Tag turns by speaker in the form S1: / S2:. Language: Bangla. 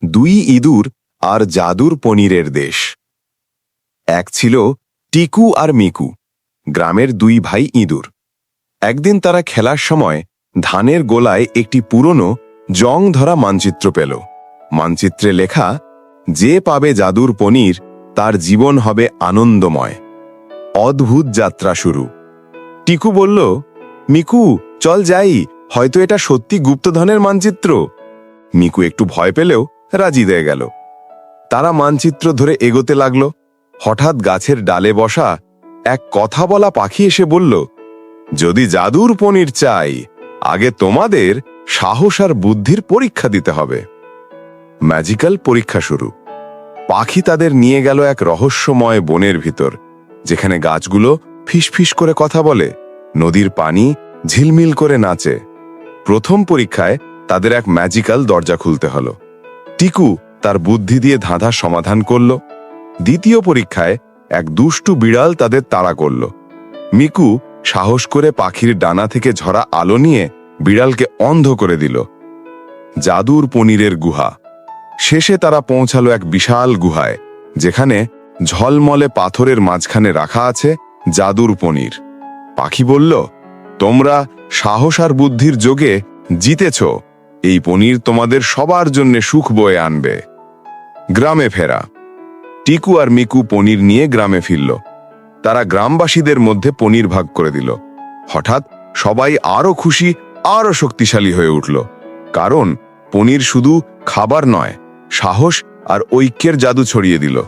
S1: দুই ইঁদুর আর জাদুর পনিরের দেশ। এক ছিল টিকু আর মিকু, গ্রামের দুই ভাই ইঁদুর। একদিন তারা খেলার সময় ধানের গোলায় একটি পুরনো জং ধরা মানচিত্র পেল। মানচিত্রে লেখা, যে পাবে জাদুর পনির তার জীবন হবে আনন্দময়। অদ্ভুত যাত্রা শুরু। টিকু বলল, মিকু চল যাই, হয়তো এটা সত্যি গুপ্তধনের মানচিত্র। মিকু একটু ভয় পেলেও রাজি হয়ে গেল। তারা মানচিত্র ধরে এগোতে লাগলো। হঠাৎ গাছের ডালে বসা এক কথা বলা পাখি এসে বলল, যদি জাদুর পনির চাই, আগে তোমাদের সাহস আর বুদ্ধির পরীক্ষা দিতে হবে। ম্যাজিক্যাল পরীক্ষা শুরু। পাখি তাদের নিয়ে গেল এক রহস্যময় বনের ভিতর, যেখানে গাছগুলো ফিসফিস করে কথা বলে, নদীর পানি ঝিলমিল করে নাচে। প্রথম পরীক্ষায় তাদের এক ম্যাজিক্যাল দরজা খুলতে হলো। টিকু তার বুদ্ধি দিয়ে ধাঁধার সমাধান করল। দ্বিতীয় পরীক্ষায় এক দুষ্টু বিড়াল তাদের তাড়া করল। মিকু সাহস করে পাখির ডানা থেকে ঝরা আলো নিয়ে বিড়ালকে অন্ধ করে দিল। জাদুর পনিরের গুহা। শেষে তারা পৌঁছালো এক বিশাল গুহায়, যেখানে ঝলমলে পাথরের মাঝখানে রাখা আছে জাদুর পনির। পাখি বলল, তোমরা সাহস আর বুদ্ধির যোগে জিতেছ। এই পনির তোমাদের সবার জন্য সুখ বয়ে আনবে। গ্রামে ফেরা। টিকু আর মিকু পনির নিয়ে গ্রামে ফিরল। তারা গ্রামবাসীদের মধ্যে পনির ভাগ করে দিল। হঠাৎ সবাই আরো খুশি, আরো শক্তিশালী হয়ে উঠল। কারণ পনির শুধু খাবার নয়, সাহস আর ঐক্যের জাদু ছড়িয়ে দিল।